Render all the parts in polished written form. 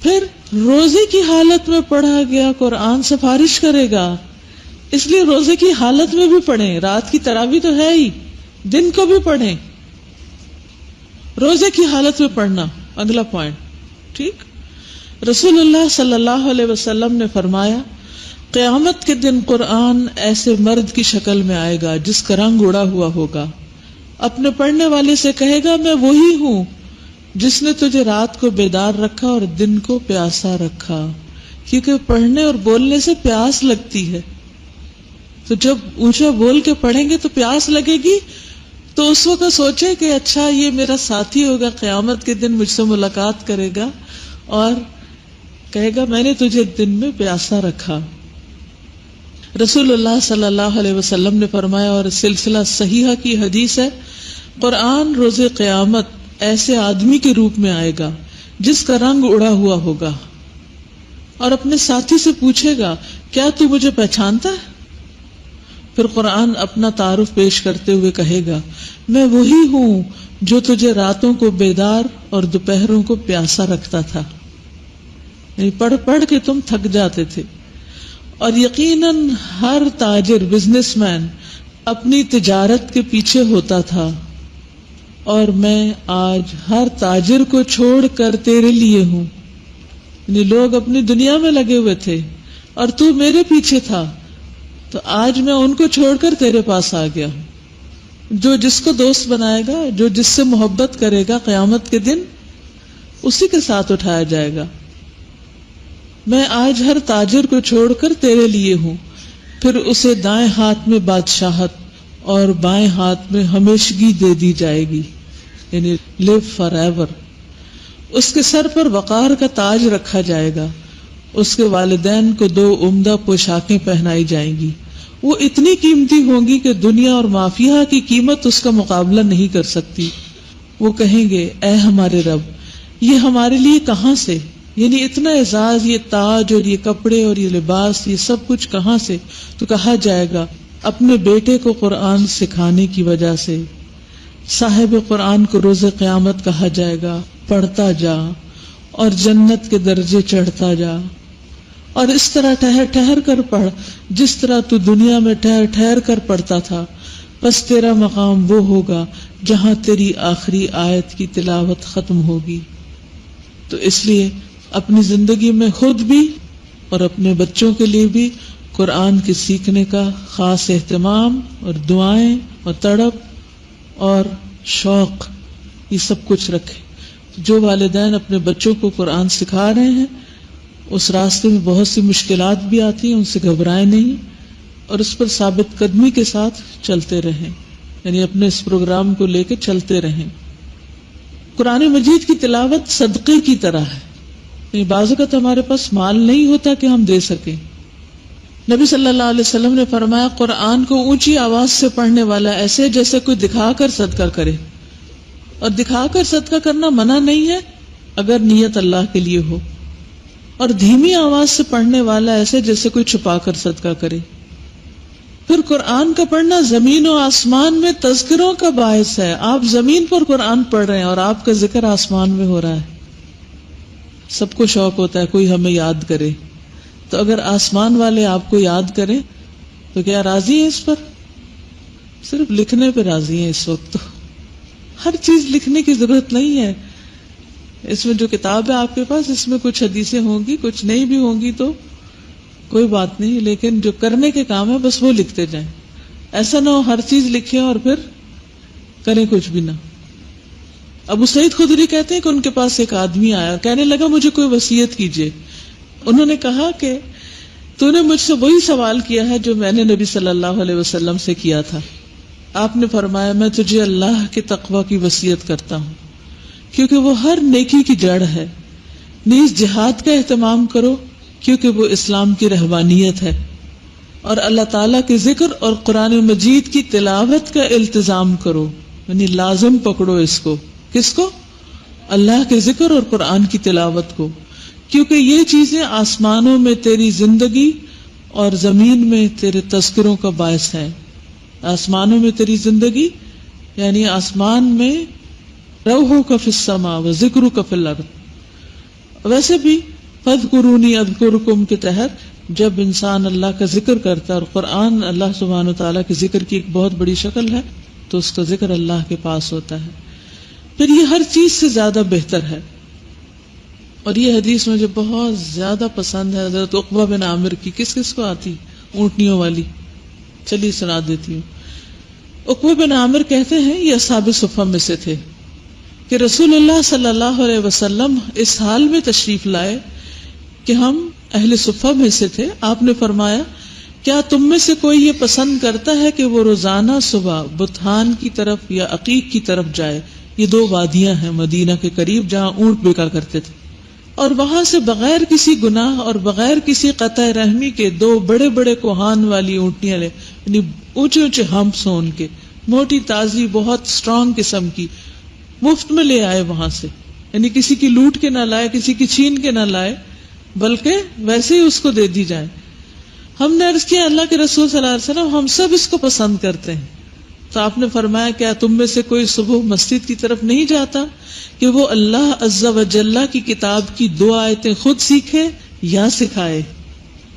پھر روزے کی حالت میں پڑھا گیا قرآن سفارش کرے گا، اس لیے روزے کی حالت میں بھی پڑھیں، رات کی تراویح تو ہے ہی، دن کو بھی پڑھیں، روزے کی حالت میں پڑھنا اگلا پوائنٹ، ٹھیک۔ رسول اللہ صلی اللہ علیہ وسلم نے فرمایا قیامت کے دن قرآن ایسے مرد کی شکل میں آئے گا جس کا رنگ اڑا ہوا ہوگا، اپنے پڑھنے والے سے کہے گا میں وہی ہوں جس نے تجھے رات کو بیدار رکھا اور دن کو پیاسا رکھا، کیونکہ پڑھنے اور بولنے سے پیاس لگتی ہے، تو جب اونچا بول کے پڑھیں گے تو پیاس لگے گی، تو اس وقت سوچے کہ اچھا یہ میرا ساتھی ہوگا، قیامت کے دن مجھ سے ملاقات کرے گا اور کہے گا میں نے تجھے دن میں پیاسا رکھا۔ رسول اللہ صلی اللہ علیہ وسلم نے فرمایا، اور سلسلہ صحیحہ کی حدیث ہے، قرآن روز قیامت ایسے آدمی کے روپ میں آئے گا جس کا رنگ اڑا ہوا ہوگا، اور اپنے ساتھی سے پوچھے گا کیا تو مجھے پہچانتا ہے؟ پھر قرآن اپنا تعارف پیش کرتے ہوئے کہے گا میں وہی ہوں جو تجھے راتوں کو بیدار اور دوپہروں کو پیاسا رکھتا تھا، یعنی پڑھ پڑھ کے تم تھک جاتے تھے۔ اور یقیناً ہر تاجر بزنس مین اپنی تجارت کے پیچھے ہوتا تھا، اور میں آج ہر تاجر کو چھوڑ کر تیرے لیے ہوں، یعنی لوگ اپنی دنیا میں لگے ہوئے تھے اور تو میرے پیچھے تھا، تو آج میں ان کو چھوڑ کر تیرے پاس آ گیا ہوں۔ جو جس کو دوست بنائے گا، جو جس سے محبت کرے گا، قیامت کے دن اسی کے ساتھ اٹھایا جائے گا۔ میں آج ہر تاجر کو چھوڑ کر تیرے لیے ہوں، پھر اسے دائیں ہاتھ میں بادشاہت اور بائیں ہاتھ میں ہمیشگی دے دی جائے گی، یعنی لیو فار ایور۔ اس کے سر پر وقار کا تاج رکھا جائے گا، اس کے والدین کو 2 عمدہ پوشاکیں پہنائی جائیں گی، وہ اتنی قیمتی ہوں گی کہ دنیا اور مافیہ کی قیمت اس کا مقابلہ نہیں کر سکتی۔ وہ کہیں گے اے ہمارے رب یہ ہمارے لیے کہاں سے، یعنی اتنا اعزاز، یہ تاج اور یہ کپڑے اور یہ لباس، یہ سب کچھ کہاں سے؟ تو کہا جائے گا اپنے بیٹے کو قرآن سکھانے کی وجہ سے۔ صاحب قرآن کو روز قیامت کہا جائے گا پڑھتا جا اور جنت کے درجے چڑھتا جا، اور اس طرح ٹھہر ٹھہر کر پڑھ جس طرح تو دنیا میں ٹھہر ٹھہر کر پڑھتا تھا، بس تیرا مقام وہ ہوگا جہاں تیری آخری آیت کی تلاوت ختم ہوگی۔ تو اس لیے اپنی زندگی میں خود بھی اور اپنے بچوں کے لیے بھی قرآن کے سیکھنے کا خاص اہتمام اور دعائیں اور تڑپ اور شوق، یہ سب کچھ رکھیں۔ جو والدین اپنے بچوں کو قرآن سکھا رہے ہیں، اس راستے میں بہت سی مشکلات بھی آتی ہیں، ان سے گھبرائیں نہیں اور اس پر ثابت قدمی کے ساتھ چلتے رہیں، یعنی اپنے اس پروگرام کو لے کے چلتے رہیں۔ قرآن مجید کی تلاوت صدقے کی طرح ہے، یعنی بعض اوقات ہمارے پاس مال نہیں ہوتا کہ ہم دے سکیں۔ نبی صلی اللہ علیہ وسلم نے فرمایا قرآن کو اونچی آواز سے پڑھنے والا ایسے جیسے کوئی دکھا کر صدقہ کرے، اور دکھا کر صدقہ کرنا منع نہیں ہے اگر نیت اللہ کے لیے ہو، اور دھیمی آواز سے پڑھنے والا ایسے جیسے کوئی چھپا کر صدقہ کرے۔ پھر قرآن کا پڑھنا زمین و آسمان میں تذکروں کا باعث ہے۔ آپ زمین پر قرآن پڑھ رہے ہیں اور آپ کا ذکر آسمان میں ہو رہا ہے۔ سب کو شوق ہوتا ہے کوئی ہمیں یاد کرے، تو اگر آسمان والے آپ کو یاد کریں تو کیا راضی ہیں اس پر؟ صرف لکھنے پہ راضی ہیں اس وقت، تو ہر چیز لکھنے کی ضرورت نہیں ہے۔ اس میں جو کتاب ہے آپ کے پاس، اس میں کچھ حدیثیں ہوں گی، کچھ نہیں بھی ہوں گی تو کوئی بات نہیں، لیکن جو کرنے کے کام ہے بس وہ لکھتے جائیں۔ ایسا نہ ہو ہر چیز لکھیں اور پھر کریں کچھ بھی نہ۔ ابو سعید خدری کہتے ہیں کہ ان کے پاس ایک آدمی آیا اور کہنے لگا مجھے کوئی وصیت کیجیے۔ انہوں نے کہا کہ تو نے مجھ سے وہی سوال کیا ہے جو میں نے نبی صلی اللہ علیہ وسلم سے کیا تھا۔ آپ نے فرمایا میں تجھے اللہ کے تقوی کی وصیت کرتا ہوں، کیونکہ وہ ہر نیکی کی جڑ ہے۔ نیز جہاد کا اہتمام کرو کیونکہ وہ اسلام کی رہبانیت ہے، اور اللہ تعالیٰ کے ذکر اور قرآن مجید کی تلاوت کا التزام کرو، یعنی لازم پکڑو اس کو۔ کس کو؟ اللہ کے ذکر اور قرآن کی تلاوت کو، کیونکہ یہ چیزیں آسمانوں میں تیری زندگی اور زمین میں تیرے تذکروں کا باعث ہیں۔ آسمانوں میں تیری زندگی یعنی آسمان میں روحک فی السماء و ذکرک فی الارض۔ ویسے بھی فاذکرونی اذکرکم کے تحت جب انسان اللہ کا ذکر کرتا ہے، اور قرآن اللہ سبحانہ و تعالیٰ کے ذکر کی ایک بہت بڑی شکل ہے، تو اس کا ذکر اللہ کے پاس ہوتا ہے، پھر یہ ہر چیز سے زیادہ بہتر ہے۔ اور یہ حدیث مجھے بہت زیادہ پسند ہے، حضرت عقبہ بن عامر کی۔ کس کس کو آتی؟ اونٹنیوں والی، چلیے سنا دیتی ہوں۔ عقبہ بن عامر کہتے ہیں، یہ اصحاب صفہ میں سے تھے، کہ رسول اللہ صلی اللہ علیہ وسلم اس حال میں تشریف لائے کہ ہم اہل صفہ میں سے تھے۔ آپ نے فرمایا، کیا تم میں سے کوئی یہ پسند کرتا ہے کہ وہ روزانہ صبح بطحان کی طرف یا عقیق کی طرف جائے؟ یہ دو وادیاں ہیں مدینہ کے قریب جہاں اونٹ بکا کرتے تھے، اور وہاں سے بغیر کسی گناہ اور بغیر کسی قطع رحمی کے دو بڑے بڑے کوہان والی اونٹنیاں لے، یعنی اونچے اونچے ہمپس ہوں ان کے، موٹی تازی بہت سٹرونگ قسم کی، مفت میں لے آئے وہاں سے، یعنی کسی کی لوٹ کے نہ لائے، کسی کی چھین کے نہ لائے، بلکہ ویسے ہی اس کو دے دی جائے۔ ہم نے عرض کیا، اللہ کے رسول صلی اللہ علیہ وسلم، ہم سب اس کو پسند کرتے ہیں۔ تو آپ نے فرمایا، کیا تم میں سے کوئی صبح مسجد کی طرف نہیں جاتا کہ وہ اللہ عز و جل کی کتاب کی 2 آیتیں خود سیکھے یا سکھائے؟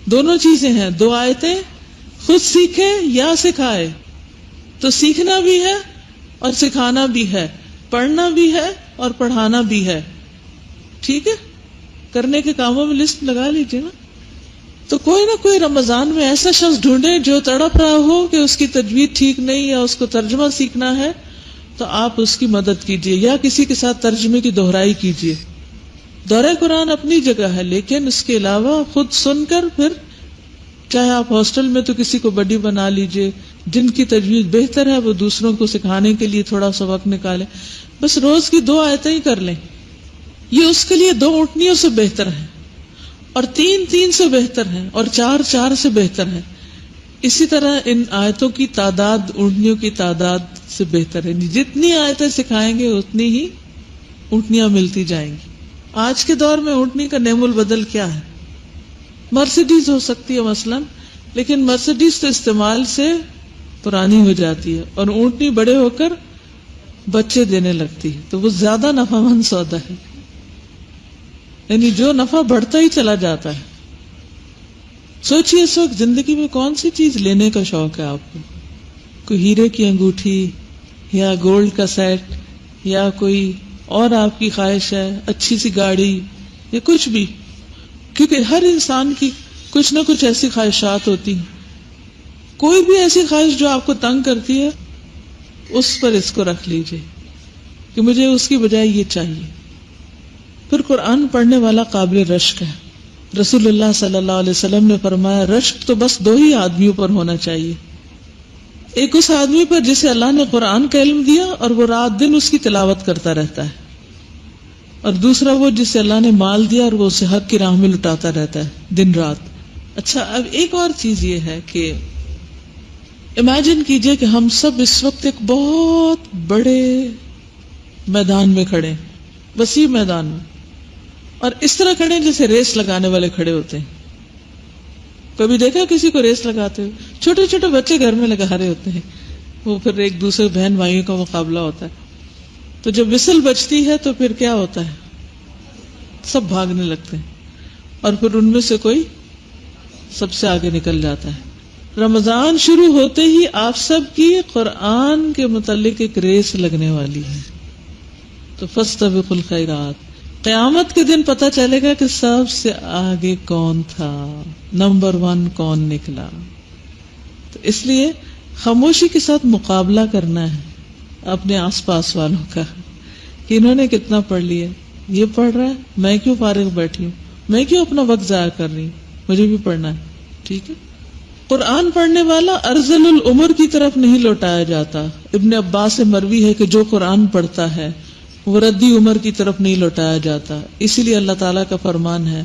دونوں چیزیں ہیں، 2 آیتیں خود سیکھے یا سکھائے۔ تو سیکھنا بھی ہے اور سکھانا بھی ہے، پڑھنا بھی ہے اور پڑھانا بھی ہے، ٹھیک ہے؟ کرنے کے کاموں میں لسٹ لگا لیجیے نا۔ تو کوئی نہ کوئی رمضان میں ایسا شخص ڈھونڈے جو تڑپ رہا ہو کہ اس کی تجوید ٹھیک نہیں یا اس کو ترجمہ سیکھنا ہے، تو آپ اس کی مدد کیجیے یا کسی کے ساتھ ترجمے کی دہرائی کیجیے۔ دورہ قرآن اپنی جگہ ہے، لیکن اس کے علاوہ خود سن کر پھر چاہے آپ ہاسٹل میں تو کسی کو بڈی بنا لیجیے، جن کی تجوید بہتر ہے وہ دوسروں کو سکھانے کے لیے تھوڑا سا وقت نکالیں، بس روز کی 2 آیتیں ہی کر لیں، یہ اس کے لیے 2 اونٹنیوں سے بہتر ہے، اور 3 سے بہتر ہے، اور 4 سے بہتر ہے۔ اسی طرح ان آیتوں کی تعداد اونٹنیوں کی تعداد سے بہتر ہے، جتنی آیتیں سکھائیں گے اتنی ہی اونٹنیاں ملتی جائیں گی۔ آج کے دور میں اونٹنی کا نعم البدل کیا ہے؟ مرسیڈیز ہو سکتی ہے مثلاً، لیکن مرسیڈیز تو استعمال سے پرانی ہو جاتی ہے، اور اونٹنی بڑے ہو کر بچے دینے لگتی ہے، تو وہ زیادہ نفع مند سودا ہے، یعنی جو نفع بڑھتا ہی چلا جاتا ہے۔ سوچئے اس وقت زندگی میں کون سی چیز لینے کا شوق ہے آپ کو؟ کوئی ہیرے کی انگوٹھی یا گولڈ کا سیٹ، یا کوئی اور آپ کی خواہش ہے اچھی سی گاڑی یا کچھ بھی، کیونکہ ہر انسان کی کچھ نہ کچھ ایسی خواہشات ہوتی ہیں۔ کوئی بھی ایسی خواہش جو آپ کو تنگ کرتی ہے، اس پر اس کو رکھ لیجئے کہ مجھے اس کی بجائے یہ چاہیے۔ پھر قرآن پڑھنے والا قابل رشک ہے۔ رسول اللہ صلی اللہ علیہ وسلم نے فرمایا، رشک تو بس 2 ہی آدمیوں پر ہونا چاہیے، ایک اس آدمی پر جسے اللہ نے قرآن کا علم دیا اور وہ رات دن اس کی تلاوت کرتا رہتا ہے، اور دوسرا وہ جسے اللہ نے مال دیا اور وہ اسے حق کی راہ میں لٹاتا رہتا ہے دن رات۔ اچھا، اب ایک اور چیز یہ ہے کہ امیجن کیجئے کہ ہم سب اس وقت ایک بہت بڑے میدان میں کھڑے ہیں، وسیع میدان میں، اور اس طرح کھڑے ہیں جیسے ریس لگانے والے کھڑے ہوتے ہیں۔ کبھی دیکھا کسی کو ریس لگاتے ہوئے؟ چھوٹے چھوٹے بچے گھر میں لگا رہے ہوتے ہیں، وہ پھر ایک دوسرے بہن بھائیوں کا مقابلہ ہوتا ہے، تو جب وسل بجتی ہے تو پھر کیا ہوتا ہے؟ سب بھاگنے لگتے ہیں، اور پھر ان میں سے کوئی سب سے آگے نکل جاتا ہے۔ رمضان شروع ہوتے ہی آپ سب کی قرآن کے متعلق ایک ریس لگنے والی ہے، تو فاستبقوا الخیرات۔ قیامت کے دن پتہ چلے گا کہ سب سے آگے کون تھا، نمبر 1 کون نکلا۔ تو اس لیے خاموشی کے ساتھ مقابلہ کرنا ہے اپنے آس پاس والوں کا کہ انہوں نے کتنا پڑھ لیا، یہ پڑھ رہا ہے، میں کیوں فارغ بیٹھی ہوں، میں کیوں اپنا وقت ضائع کر رہی ہوں، مجھے بھی پڑھنا ہے، ٹھیک ہے۔ قرآن پڑھنے والا ارذل العمر کی طرف نہیں لوٹایا جاتا۔ ابن عباس سے مروی ہے کہ جو قرآن پڑھتا ہے وہ ردی عمر کی طرف نہیں لوٹایا جاتا، اسی لیے اللہ تعالیٰ کا فرمان ہے،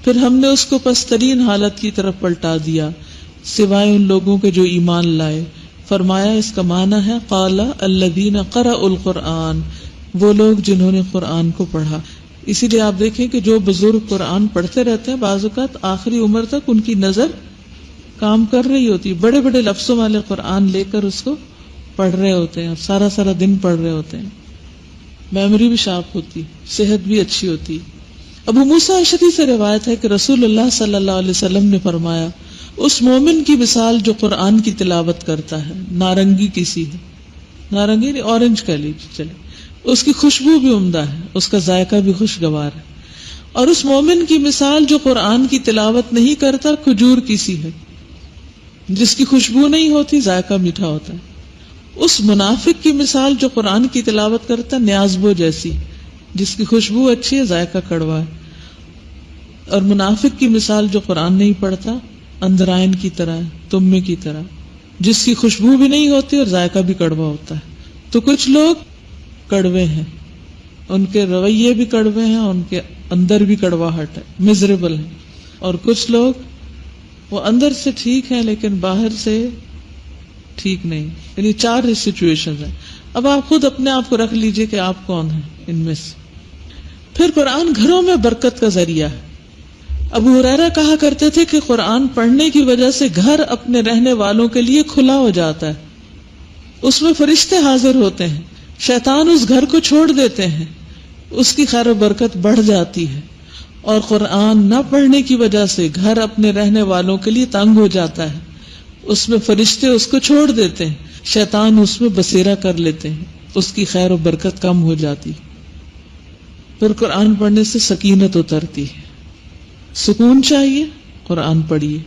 پھر ہم نے اس کو پسترین حالت کی طرف پلٹا دیا سوائے ان لوگوں کے جو ایمان لائے۔ فرمایا اس کا معنی ہے قال الذین قرأوا القرآن، وہ لوگ جنہوں نے قرآن کو پڑھا۔ اسی لیے آپ دیکھیں کہ جو بزرگ قرآن پڑھتے رہتے ہیں بعض اوقات آخری عمر تک ان کی نظر کام کر رہی ہوتی، بڑے بڑے لفظوں والے قرآن لے کر اس کو پڑھ رہے ہوتے ہیں اور سارا سارا دن پڑھ رہے ہوتے ہیں، میموری بھی شارپ ہوتی، صحت بھی اچھی ہوتی۔ ابو موسیٰ اشعری سے روایت ہے کہ رسول اللہ صلی اللہ علیہ وسلم نے فرمایا، اس مومن کی مثال جو قرآن کی تلاوت کرتا ہے نارنگی کی سی ہے، نارنگی اورنج کا لیجیے چلے، اس کی خوشبو بھی عمدہ ہے، اس کا ذائقہ بھی خوشگوار ہے، اور اس مومن کی مثال جو قرآن کی تلاوت نہیں کرتا کھجور کی سی ہے، جس کی خوشبو نہیں ہوتی ذائقہ میٹھا ہوتا ہے۔ اس منافق کی مثال جو قرآن کی تلاوت کرتا نیازبو جیسی، جس کی خوشبو اچھی ہے ذائقہ کڑوا ہے، اور منافق کی مثال جو قرآن نہیں پڑھتا اندرائن کی طرح ہے، تمے کی طرح، جس کی خوشبو بھی نہیں ہوتی اور ذائقہ بھی کڑوا ہوتا ہے۔ تو کچھ لوگ کڑوے ہیں، ان کے رویے بھی کڑوے ہیں، ان کے اندر بھی کڑواہٹ ہے، مزریبل ہے، اور کچھ لوگ وہ اندر سے ٹھیک ہیں لیکن باہر سے ٹھیک نہیں، یعنی 4 سچویشن ہیں۔ اب آپ خود اپنے آپ کو رکھ لیجئے کہ آپ کون ہیں ان میں سے۔ پھر قرآن گھروں میں برکت کا ذریعہ ہے۔ ابو ہریرہ کہا کرتے تھے کہ قرآن پڑھنے کی وجہ سے گھر اپنے رہنے والوں کے لیے کھلا ہو جاتا ہے، اس میں فرشتے حاضر ہوتے ہیں، شیطان اس گھر کو چھوڑ دیتے ہیں، اس کی خیر و برکت بڑھ جاتی ہے، اور قرآن نہ پڑھنے کی وجہ سے گھر اپنے رہنے والوں کے لیے تنگ ہو جاتا ہے، اس میں فرشتے اس کو چھوڑ دیتے ہیں، شیطان اس میں بسیرا کر لیتے ہیں، اس کی خیر و برکت کم ہو جاتی۔ پھر قرآن پڑھنے سے سکینت اترتی ہے، سکون چاہیے قرآن پڑھیے۔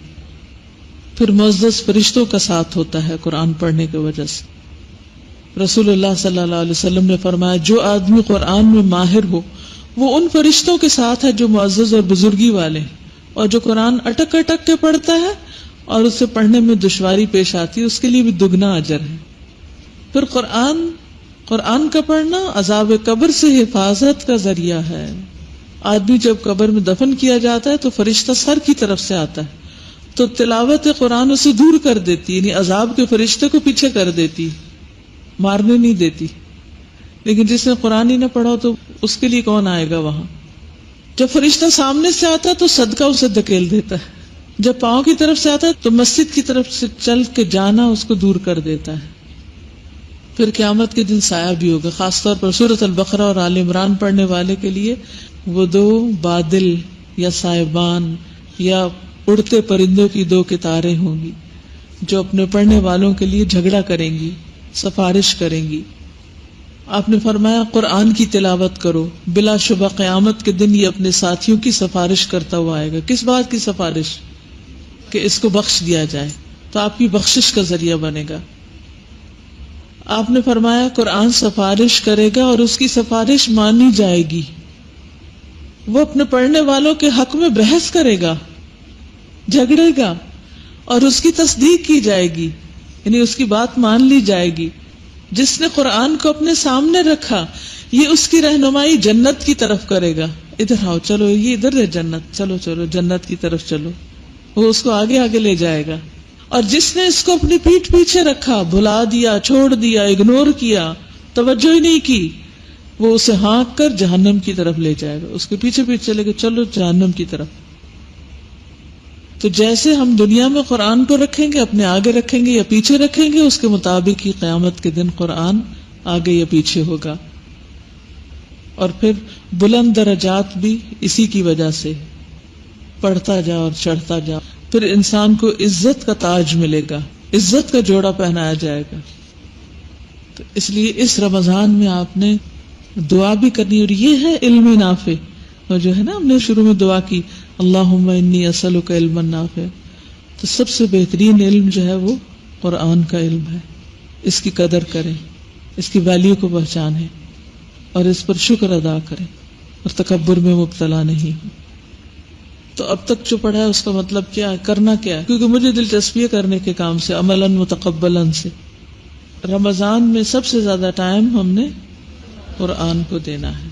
پھر معزز فرشتوں کا ساتھ ہوتا ہے قرآن پڑھنے کی وجہ سے۔ رسول اللہ صلی اللہ علیہ وسلم نے فرمایا، جو آدمی قرآن میں ماہر ہو وہ ان فرشتوں کے ساتھ ہے جو معزز اور بزرگی والے ہیں، اور جو قرآن اٹک اٹک کے پڑھتا ہے اور اسے پڑھنے میں دشواری پیش آتی ہے اس کے لیے بھی دگنا اجر ہے۔ پھر قرآن کا پڑھنا عذاب قبر سے حفاظت کا ذریعہ ہے۔ آدمی جب قبر میں دفن کیا جاتا ہے تو فرشتہ سر کی طرف سے آتا ہے، تو تلاوت قرآن اسے دور کر دیتی، یعنی عذاب کے فرشتے کو پیچھے کر دیتی، مارنے نہیں دیتی۔ لیکن جس نے قرآن ہی نہ پڑھا تو اس کے لیے کون آئے گا وہاں؟ جب فرشتہ سامنے سے آتا ہے تو صدقہ اسے دھکیل دیتا ہے، جب پاؤں کی طرف سے آتا ہے تو مسجد کی طرف سے چل کے جانا اس کو دور کر دیتا ہے۔ پھر قیامت کے دن سایہ بھی ہوگا، خاص طور پر سورۃ البقرہ اور آل عمران پڑھنے والے کے لیے وہ 2 بادل یا سائبان یا اڑتے پرندوں کی 2 قطاریں ہوں گی جو اپنے پڑھنے والوں کے لیے جھگڑا کریں گی، سفارش کریں گی۔ آپ نے فرمایا قرآن کی تلاوت کرو، بلا شبہ قیامت کے دن یہ اپنے ساتھیوں کی سفارش کرتا ہوا آئے گا۔ کس بات کی سفارش؟ کہ اس کو بخش دیا جائے، تو آپ کی بخشش کا ذریعہ بنے گا۔ آپ نے فرمایا قرآن سفارش کرے گا اور اس کی سفارش مانی جائے گی، وہ اپنے پڑھنے والوں کے حق میں بحث کرے گا، جھگڑے گا، اور اس کی تصدیق کی جائے گی، یعنی اس کی بات مان لی جائے گی۔ جس نے قرآن کو اپنے سامنے رکھا یہ اس کی رہنمائی جنت کی طرف کرے گا، ادھر آؤ، چلو یہ ادھر ہے جنت، چلو چلو جنت کی طرف چلو، وہ اس کو آگے آگے لے جائے گا۔ اور جس نے اس کو اپنی پیٹھ پیچھے رکھا، بھلا دیا، چھوڑ دیا، اگنور کیا، توجہ ہی نہیں کی، وہ اسے ہانک کر جہنم کی طرف لے جائے گا، اس کے پیچھے پیچھے چلے گا، چلو جہنم کی طرف۔ تو جیسے ہم دنیا میں قرآن کو رکھیں گے، اپنے آگے رکھیں گے یا پیچھے رکھیں گے، اس کے مطابق ہی قیامت کے دن قرآن آگے یا پیچھے ہوگا۔ اور پھر بلند درجات بھی اسی کی وجہ سے، پڑھتا جا اور چڑھتا جا، پھر انسان کو عزت کا تاج ملے گا، عزت کا جوڑا پہنایا جائے گا۔ تو اس لیے اس رمضان میں آپ نے دعا بھی کرنی، اور یہ ہے علم نافع، اور جو ہے نا ہم نے شروع میں دعا کی اللہم انی اسألک علما نافع، تو سب سے بہترین علم جو ہے وہ قرآن کا علم ہے۔ اس کی قدر کریں، اس کی ویلیو کو پہچانیں اور اس پر شکر ادا کریں اور تکبر میں مبتلا نہیں ہوں۔ تو اب تک جو پڑھا ہے اس کا مطلب کیا ہے، کرنا کیا ہے؟ کیونکہ مجھے دلچسپی ہے کرنے کے کام سے، عملاً متقبلاً سے۔ رمضان میں سب سے زیادہ ٹائم ہم نے قرآن کو دینا ہے،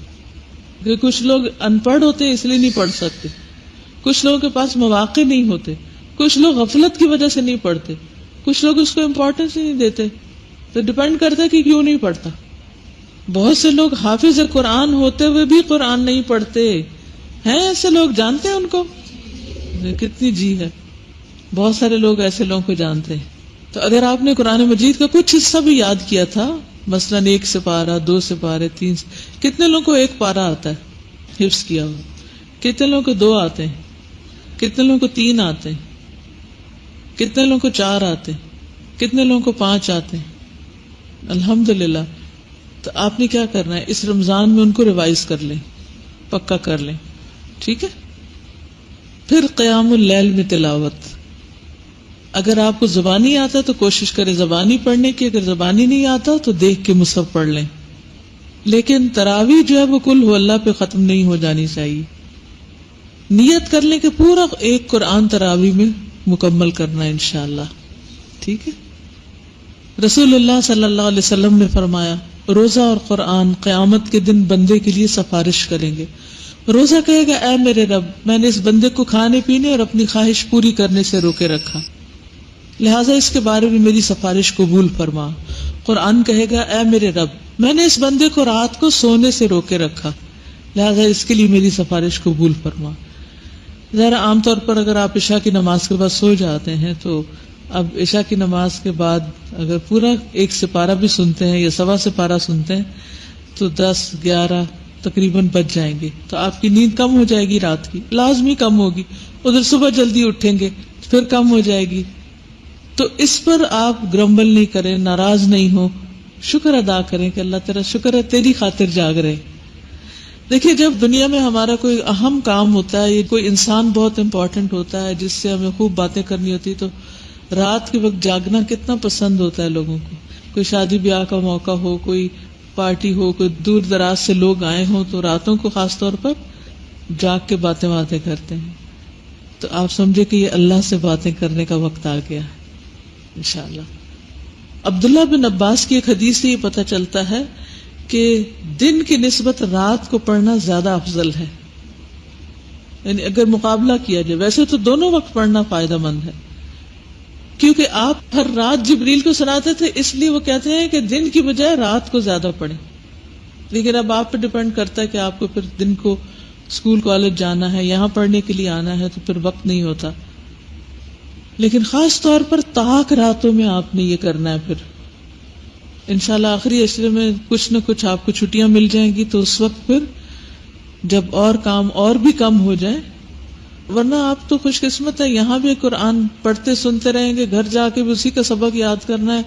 کہ کچھ لوگ ان پڑھ ہوتے ہیں اس لیے نہیں پڑھ سکتے، کچھ لوگوں کے پاس مواقع نہیں ہوتے، کچھ لوگ غفلت کی وجہ سے نہیں پڑھتے، کچھ لوگ اس کو امپورٹنس نہیں دیتے، تو ڈیپینڈ کرتا ہے کہ کیوں نہیں پڑھتا۔ بہت سے لوگ حافظ قرآن ہوتے ہوئے بھی قرآن نہیں پڑھتے ہیں، ایسے لوگ جانتے ہیں ان کو، کتنی جی ہے، بہت سارے لوگ ایسے لوگوں کو جانتے ہیں۔ تو اگر آپ نے قرآن مجید کا کچھ حصہ بھی یاد کیا تھا، مثلاً 1 سپارہ، 2 سپارے، 3، کتنے لوگوں کو 1 پارہ آتا ہے حفظ کیا ہوا؟ کتنے لوگوں کو 2 آتے ہیں؟ کتنے لوگوں کو 3 آتے ہیں؟ کتنے لوگوں کو 4 آتے ہیں؟ کتنے لوگوں کو 5 آتے ہیں؟ الحمدللہ. تو آپ نے کیا کرنا ہے، اس رمضان میں ان کو ریوائز کر لیں، پکا کر لیں. ٹھیک ہے. پھر قیام اللیل میں تلاوت. اگر آپ کو زبانی آتا تو کوشش کریں زبانی پڑھنے کی، اگر زبانی نہیں آتا تو دیکھ کے مصحف پڑھ لیں. لیکن تراویح جو ہے وہ کل ہو اللہ پہ ختم نہیں ہو جانی چاہیے. نیت کر لیں کہ پورا ایک قرآن تراویح میں مکمل کرنا ہے انشاءاللہ. ٹھیک ہے. رسول اللہ صلی اللہ علیہ وسلم نے فرمایا روزہ اور قرآن قیامت کے دن بندے کے لیے سفارش کریں گے. روزہ کہے گا اے میرے رب، میں نے اس بندے کو کھانے پینے اور اپنی خواہش پوری کرنے سے روکے رکھا، لہٰذا اس کے بارے میں میری سفارش قبول فرما. قرآن کہے گا اے میرے رب، میں نے اس بندے کو رات کو سونے سے روکے رکھا، لہٰذا اس کے لیے میری سفارش قبول فرما. ذرا عام طور پر اگر آپ عشاء کی نماز کے بعد سو جاتے ہیں تو اب عشاء کی نماز کے بعد اگر پورا 1 سپارہ بھی سنتے ہیں یا 1.25 سپارہ سنتے ہیں تو 10-11 تقریباً بج جائیں گے. تو آپ کی نیند کم ہو جائے گی، رات کی لازمی کم ہوگی. ادھر صبح جلدی اٹھیں گے پھر کم ہو جائے گی. تو اس پر آپ گرمبل نہیں کریں، ناراض نہیں ہو، شکر ادا کریں کہ اللہ تیرا شکر ہے تیری خاطر جاگ رہے. دیکھیے جب دنیا میں ہمارا کوئی اہم کام ہوتا ہے، یہ کوئی انسان بہت امپورٹنٹ ہوتا ہے جس سے ہمیں خوب باتیں کرنی ہوتی، تو رات کے وقت جاگنا کتنا پسند ہوتا ہے لوگوں کو. کوئی شادی بیاہ کا موقع ہو، کوئی پارٹی ہو، کوئی دور دراز سے لوگ آئے ہوں تو راتوں کو خاص طور پر جاگ کے باتیں کرتے ہیں. تو آپ سمجھے کہ یہ اللہ سے باتیں کرنے کا وقت آ گیا ہے انشاءاللہ. عبداللہ بن عباس کی ایک حدیث سے یہ پتہ چلتا ہے کہ دن کی نسبت رات کو پڑھنا زیادہ افضل ہے. یعنی اگر مقابلہ کیا جائے، ویسے تو دونوں وقت پڑھنا فائدہ مند ہے، کیونکہ آپ ہر رات جبریل کو سناتے تھے، اس لیے وہ کہتے ہیں کہ دن کی بجائے رات کو زیادہ پڑھیں. لیکن اب آپ پہ ڈپینڈ کرتا ہے کہ آپ کو پھر دن کو اسکول کالج جانا ہے، یہاں پڑھنے کے لیے آنا ہے، تو پھر وقت نہیں ہوتا. لیکن خاص طور پر طاق راتوں میں آپ نے یہ کرنا ہے. پھر انشاءاللہ آخری عشرے میں کچھ نہ کچھ آپ کو چھٹیاں مل جائیں گی، تو اس وقت پھر جب اور کام اور بھی کم ہو جائے، ورنہ آپ تو خوش قسمت ہے، یہاں بھی قرآن پڑھتے سنتے رہیں گے، گھر جا کے بھی اسی کا سبق یاد کرنا ہے،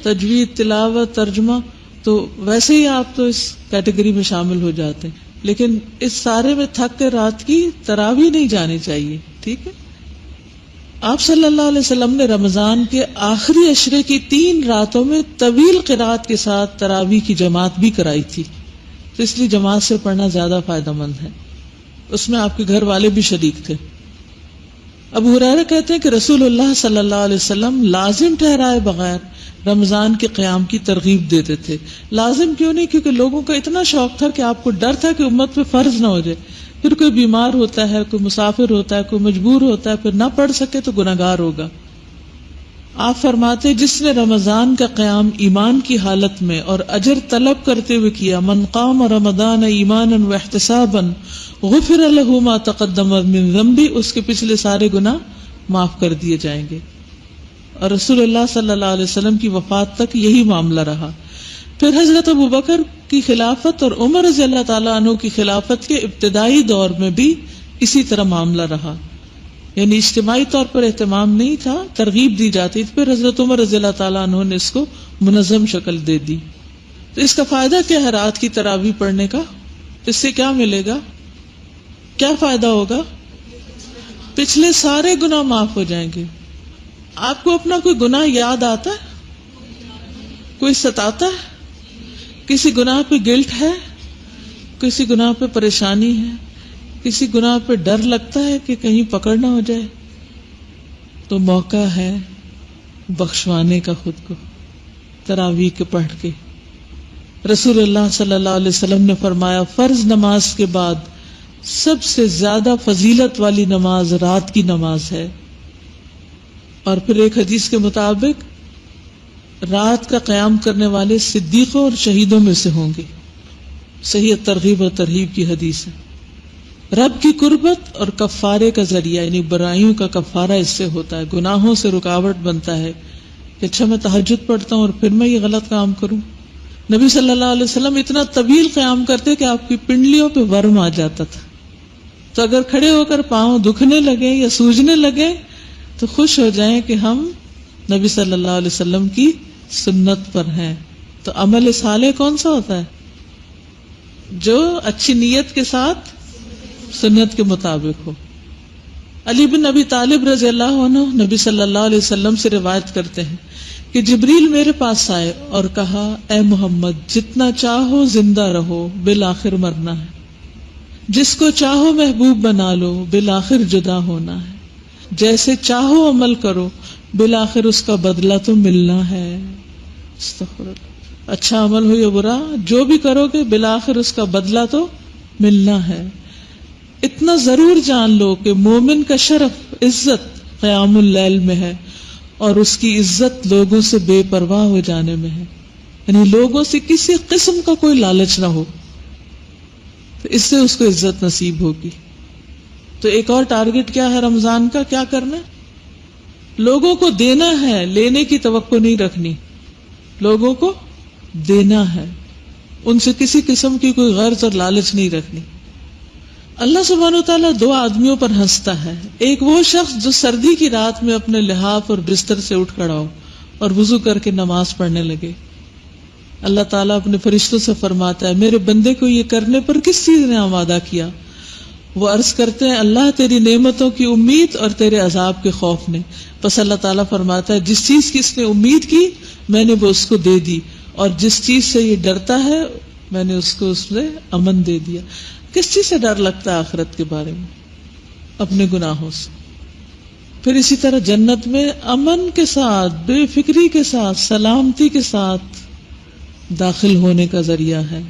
تجوید، تلاوت، ترجمہ، تو ویسے ہی آپ تو اس کیٹیگری میں شامل ہو جاتے ہیں. لیکن اس سارے میں تھک کے رات کی تراویح نہیں جانی چاہیے. ٹھیک ہے. آپ صلی اللہ علیہ وسلم نے رمضان کے آخری عشرے کی 3 راتوں میں طویل قرات کے ساتھ تراویح کی جماعت بھی کرائی تھی، تو اس لیے جماعت سے پڑھنا زیادہ فائدہ مند ہے. اس میں آپ کے گھر والے بھی شریک تھے. ابو ہریرہ کہتے ہیں کہ رسول اللہ صلی اللہ علیہ وسلم لازم ٹھہرائے بغیر رمضان کے قیام کی ترغیب دیتے تھے. لازم کیوں نہیں؟ کیونکہ لوگوں کا اتنا شوق تھا کہ آپ کو ڈر تھا کہ امت پہ فرض نہ ہو جائے، پھر کوئی بیمار ہوتا ہے، کوئی مسافر ہوتا ہے، کوئی مجبور ہوتا ہے، پھر نہ پڑھ سکے تو گناہگار ہوگا. آپ فرماتے جس نے رمضان کا قیام ایمان کی حالت میں اور اجر طلب کرتے ہوئے کیا، من قام رمضان ایمانا واحتسابا غفر له ما تقدم من ذنبه، اس کے پچھلے سارے گناہ معاف کر دیے جائیں گے. اور رسول اللہ صلی اللہ علیہ وسلم کی وفات تک یہی معاملہ رہا. پھر حضرت ابو بکر کی خلافت اور عمر رضی اللہ تعالیٰ عنہ کی خلافت کے ابتدائی دور میں بھی اسی طرح معاملہ رہا، یعنی اجتماعی طور پر اہتمام نہیں تھا، ترغیب دی جاتی تھی. پھر حضرت عمر رضی اللہ تعالیٰ عنہ نے اس کو منظم شکل دے دی. تو اس کا فائدہ کیا ہے رات کی تراویح پڑھنے کا؟ اس سے کیا ملے گا؟ کیا فائدہ ہوگا؟ پچھلے سارے گناہ معاف ہو جائیں گے. آپ کو اپنا کوئی گناہ یاد آتا ہے؟ کوئی ستاتا ہے؟ کسی گناہ پہ گلٹ ہے؟ کسی گناہ پہ پریشانی ہے؟ کسی گناہ پہ ڈر لگتا ہے کہ کہیں پکڑ نہ ہو جائے؟ تو موقع ہے بخشوانے کا خود کو تراویح کے پڑھ کے. رسول اللہ صلی اللہ علیہ وسلم نے فرمایا فرض نماز کے بعد سب سے زیادہ فضیلت والی نماز رات کی نماز ہے. اور پھر ایک حدیث کے مطابق رات کا قیام کرنے والے صدیقوں اور شہیدوں میں سے ہوں گے. صحیح ترغیب و ترہیب کی حدیث ہے. رب کی قربت اور کفارے کا ذریعہ، یعنی برائیوں کا کفارہ اس سے ہوتا ہے، گناہوں سے رکاوٹ بنتا ہے کہ اچھا میں تہجد پڑھتا ہوں اور پھر میں یہ غلط کام کروں. نبی صلی اللہ علیہ وسلم اتنا طویل قیام کرتے کہ آپ کی پنڈلیوں پہ ورم آ جاتا تھا. تو اگر کھڑے ہو کر پاؤں دکھنے لگے یا سوجنے لگے تو خوش ہو جائیں کہ ہم نبی صلی اللہ علیہ وسلم کی سنت پر ہیں. تو عمل صالح کون سا ہوتا ہے؟ جو اچھی نیت کے ساتھ سنت کے مطابق ہو. علی بن ابی طالب رضی اللہ عنہ نبی صلی اللہ علیہ وسلم سے روایت کرتے ہیں کہ جبریل میرے پاس آئے اور کہا، اے محمد جتنا چاہو زندہ رہو، بالآخر مرنا ہے. جس کو چاہو محبوب بنا لو، بالآخر جدا ہونا ہے. جیسے چاہو عمل کرو، بالآخر اس کا بدلہ تو ملنا ہے. استغفر اللہ. اچھا عمل ہو یا برا، جو بھی کرو گے بالآخر اس کا بدلہ تو ملنا ہے. اتنا ضرور جان لو کہ مومن کا شرف، عزت قیام اللیل میں ہے، اور اس کی عزت لوگوں سے بے پرواہ ہو جانے میں ہے. یعنی لوگوں سے کسی قسم کا کوئی لالچ نہ ہو، تو اس سے اس کو عزت نصیب ہوگی. تو ایک اور ٹارگٹ کیا ہے رمضان کا؟ کیا کرنا ہے؟ لوگوں کو دینا ہے، لینے کی توقع نہیں رکھنی. لوگوں کو دینا ہے، ان سے کسی قسم کی کوئی غرض اور لالچ نہیں رکھنی. اللہ سبحانہ وتعالیٰ دو آدمیوں پر ہنستا ہے. ایک وہ شخص جو سردی کی رات میں اپنے لحاف اور بستر سے اٹھ کھڑا ہو اور وضو کر کے نماز پڑھنے لگے. اللہ تعالیٰ اپنے فرشتوں سے فرماتا ہے، میرے بندے کو یہ کرنے پر کس چیز نے آمادہ کیا؟ وہ عرض کرتے ہیں، اللہ تیری نعمتوں کی امید اور تیرے عذاب کے خوف نے. پس اللہ تعالیٰ فرماتا ہے، جس چیز کی اس نے امید کی میں نے وہ اس کو دے دی، اور جس چیز سے یہ ڈرتا ہے میں نے اس کو اس میں امن دے دیا. کس چیز سے ڈر لگتا ہے آخرت کے بارے میں؟ اپنے گناہوں سے. پھر اسی طرح جنت میں امن کے ساتھ، بے فکری کے ساتھ، سلامتی کے ساتھ داخل ہونے کا ذریعہ ہے.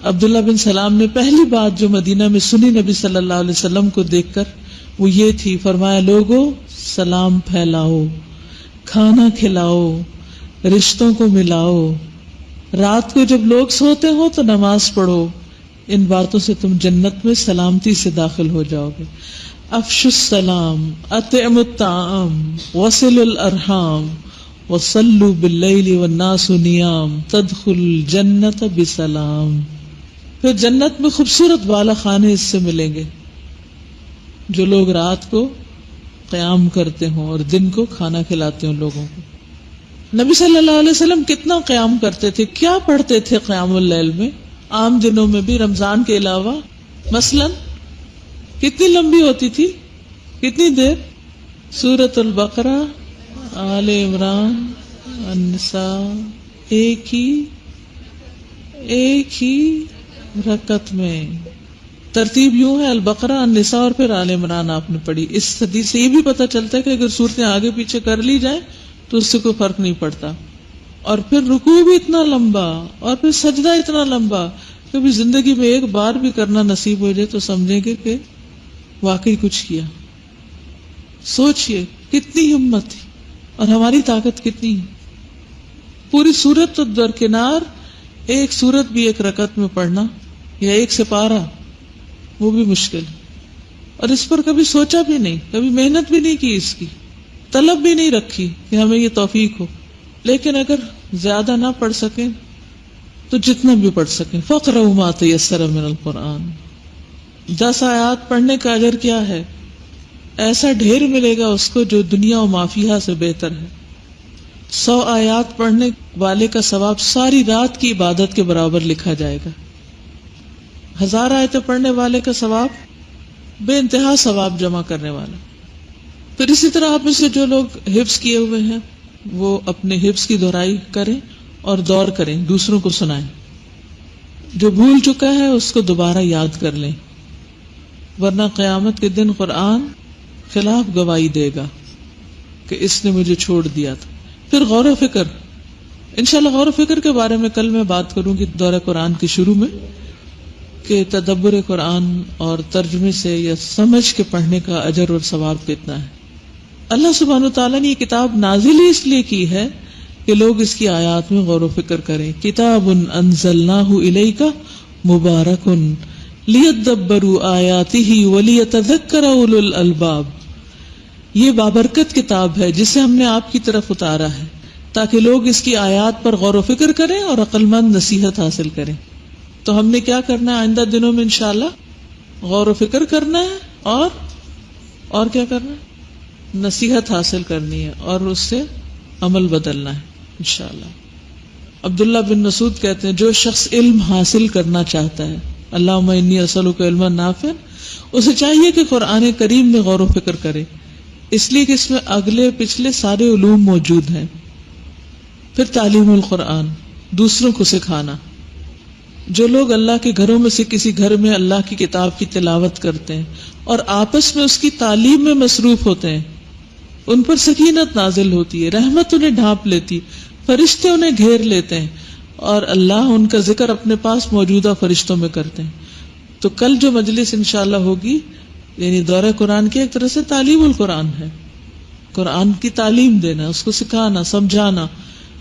عبداللہ بن سلام نے پہلی بات جو مدینہ میں سنی نبی صلی اللہ علیہ وسلم کو دیکھ کر وہ یہ تھی، فرمایا، لوگو سلام پھیلاؤ، کھانا کھلاؤ، رشتوں کو ملاؤ، رات کو جب لوگ سوتے ہو تو نماز پڑھو. ان باتوں سے تم جنت میں سلامتی سے داخل ہو جاؤ گے. افشوا السلام، اطعموا الطعام، وصلوا الارحام، وصلوا باللیل والناس نیام، تدخلوا الجنت بسلام. پھر جنت میں خوبصورت بالا خانے اس سے ملیں گے جو لوگ رات کو قیام کرتے ہوں اور دن کو کھانا کھلاتے ہوں لوگوں کو. نبی صلی اللہ علیہ وسلم کتنا قیام کرتے تھے، کیا پڑھتے تھے قیام اللیل میں؟ عام دنوں میں بھی، رمضان کے علاوہ. مثلا کتنی لمبی ہوتی تھی؟ کتنی دیر؟ سورۃ البقرہ، آل عمران، النساء، ایک ہی رکعت میں. ترتیب یوں ہے، البقرہ، النساء اور پھر آل عمران آپ نے پڑھی. اس حدیث سے یہ بھی پتہ چلتا ہے کہ اگر صورتیں آگے پیچھے کر لی جائیں تو اس سے کوئی فرق نہیں پڑتا. اور پھر رکوع بھی اتنا لمبا اور پھر سجدہ اتنا لمبا. کبھی زندگی میں ایک بار بھی کرنا نصیب ہو جائے تو سمجھیں گے کہ واقعی کچھ کیا. سوچئے کتنی ہمت تھی اور ہماری طاقت کتنی ہے. پوری سورت تو درکنار، ایک سورت بھی ایک رکعت میں پڑھنا یا ایک سپارہ، وہ بھی مشکل. اور اس پر کبھی سوچا بھی نہیں، کبھی محنت بھی نہیں کی، اس کی طلب بھی نہیں رکھی کہ ہمیں یہ توفیق ہو. لیکن اگر زیادہ نہ پڑھ سکیں تو جتنا بھی پڑھ سکیں. فَاقْرَؤْا مَا تَيَسَّرَ مِنَ الْقُرْآنِ. 10 آیات پڑھنے کا اجر کیا ہے؟ ایسا ڈھیر ملے گا اس کو جو دنیا و ما فیہا سے بہتر ہے. 100 آیات پڑھنے والے کا ثواب ساری رات کی عبادت کے برابر لکھا جائے گا. 1000 آیتیں پڑھنے والے کا ثواب بے انتہا ثواب جمع کرنے والا. پھر اسی طرح آپ میں سے جو لوگ حفظ کیے ہوئے ہیں وہ اپنے حفظ کی دہرائی کریں اور دور کریں، دوسروں کو سنائیں. جو بھول چکا ہے اس کو دوبارہ یاد کر لیں، ورنہ قیامت کے دن قرآن خلاف گواہی دے گا کہ اس نے مجھے چھوڑ دیا تھا. پھر غور و فکر، انشاءاللہ غور و فکر کے بارے میں کل میں بات کروں گی دورہ قرآن کے شروع میں، کہ تدبر قرآن اور ترجمے سے یا سمجھ کے پڑھنے کا اجر اور ثواب کتنا ہے. اللہ سبحانہ وتعالیٰ نے یہ کتاب نازل ہی اس لیے کی ہے کہ لوگ اس کی آیات میں غور و فکر کریں. کتاب انزلناہ الیک مبارک لیدبروا آیاتہ ولیتذکر اولو الالباب. یہ بابرکت کتاب ہے جسے ہم نے آپ کی طرف اتارا ہے تاکہ لوگ اس کی آیات پر غور و فکر کریں اور عقل مند نصیحت حاصل کریں. تو ہم نے کیا کرنا ہے آئندہ دنوں میں انشاءاللہ؟ غور و فکر کرنا ہے اور کیا کرنا ہے؟ نصیحت حاصل کرنی ہے اور اس سے عمل بدلنا ہے انشاءاللہ۔ عبداللہ بن مسعود کہتے ہیں جو شخص علم حاصل کرنا چاہتا ہے، اللہم انی اسألک علما نافعا، اسے چاہیے کہ قرآن کریم میں غور و فکر کرے، اس لیے کہ اس میں اگلے پچھلے سارے علوم موجود ہیں۔ پھر تعلیم القرآن، دوسروں کو سکھانا۔ جو لوگ اللہ کے گھروں میں سے کسی گھر میں اللہ کی کتاب کی تلاوت کرتے ہیں اور آپس میں اس کی تعلیم میں مصروف ہوتے ہیں، ان پر سکینت نازل ہوتی ہے، رحمت انہیں ڈھانپ لیتی، فرشتے انہیں گھیر لیتے ہیں اور اللہ ان کا ذکر اپنے پاس موجودہ فرشتوں میں کرتے ہیں۔ تو کل جو مجلس انشاءاللہ ہوگی، یعنی دورہ قرآن کی ایک طرح سے تعلیم القرآن ہے، قرآن کی تعلیم دینا، اس کو سکھانا، سمجھانا۔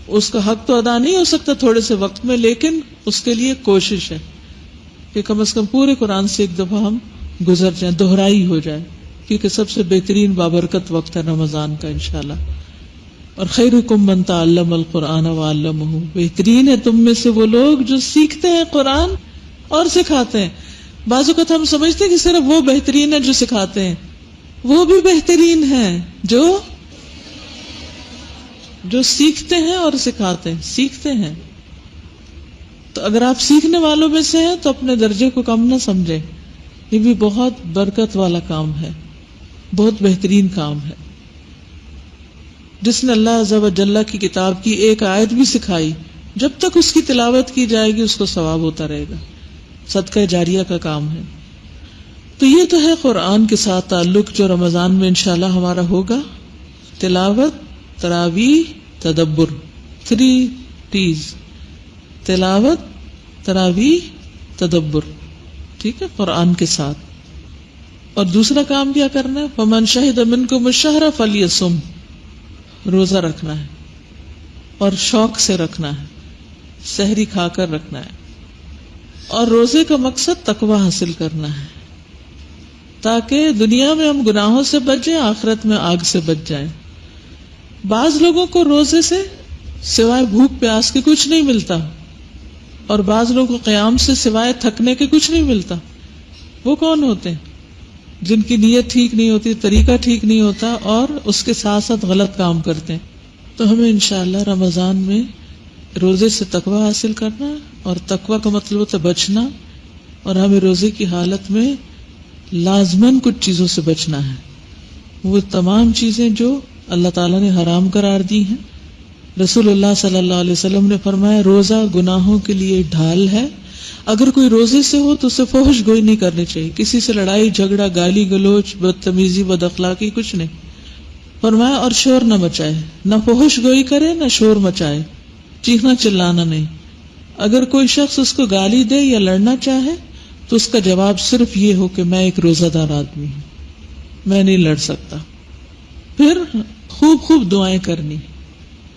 اس کا حق تو ادا نہیں ہو سکتا تھوڑے سے وقت میں، لیکن اس کے لیے کوشش ہے کہ کم از کم پورے قرآن سے ایک دفعہ ہم گزر جائیں، دہرائی ہو جائے، کیونکہ سب سے بہترین بابرکت وقت ہے رمضان کا انشاءاللہ۔ اور خیرکم من تعلم القرآن وعلمہ، بہترین ہے تم میں سے وہ لوگ جو سیکھتے ہیں قرآن اور سکھاتے ہیں۔ بعض اوقات ہم سمجھتے ہیں کہ صرف وہ بہترین ہے جو سکھاتے ہیں، وہ بھی بہترین ہے جو سیکھتے ہیں اور سکھاتے ہیں، سیکھتے ہیں۔ تو اگر آپ سیکھنے والوں میں سے ہیں تو اپنے درجے کو کم نہ سمجھیں، یہ بھی بہت برکت والا کام ہے، بہت بہترین کام ہے۔ جس نے اللہ عز و جل کی کتاب کی ایک آیت بھی سکھائی، جب تک اس کی تلاوت کی جائے گی اس کو ثواب ہوتا رہے گا، صدقہ جاریہ کا کام ہے۔ تو یہ تو ہے قرآن کے ساتھ تعلق جو رمضان میں انشاءاللہ ہمارا ہوگا، تلاوت، تراویح، تدبر، 3 T's، تلاوت، تراویح، تدبر، ٹھیک ہے، قرآن کے ساتھ۔ اور دوسرا کام کیا کرنا ہے؟ فمن شہد منکم الشہر فلیصم، روزہ رکھنا ہے اور شوق سے رکھنا ہے، سحری کھا کر رکھنا ہے۔ اور روزے کا مقصد تقوی حاصل کرنا ہے تاکہ دنیا میں ہم گناہوں سے بچ جائیں، آخرت میں آگ سے بچ جائیں۔ بعض لوگوں کو روزے سے سوائے بھوک پیاس کے کچھ نہیں ملتا، اور بعض لوگوں کو قیام سے سوائے تھکنے کے کچھ نہیں ملتا۔ وہ کون ہوتے ہیں؟ جن کی نیت ٹھیک نہیں ہوتی، طریقہ ٹھیک نہیں ہوتا، اور اس کے ساتھ ساتھ غلط کام کرتے ہیں۔ تو ہمیں انشاءاللہ رمضان میں روزے سے تقوی حاصل کرنا، اور تقوی کا مطلب ہوتا ہے بچنا، اور ہمیں روزے کی حالت میں لازماً کچھ چیزوں سے بچنا ہے، وہ تمام چیزیں جو اللہ تعالیٰ نے حرام قرار دی ہیں۔ رسول اللہ صلی اللہ علیہ وسلم نے فرمایا روزہ گناہوں کے لیے ڈھال ہے، اگر کوئی روزے سے ہو تو اسے فحش گوئی نہیں کرنی چاہیے، کسی سے لڑائی جھگڑا، گالی گلوچ، بدتمیزی، بد اخلاقی کچھ نہیں۔ فرمایا اور شور نہ مچائے، نہ فحش گوئی کرے نہ شور مچائے، چیخنا چلانا نہیں۔ اگر کوئی شخص اس کو گالی دے یا لڑنا چاہے تو اس کا جواب صرف یہ ہو کہ میں ایک روزہ دار آدمی ہوں، میں نہیں لڑ سکتا۔ پھر خوب خوب دعائیں کرنی۔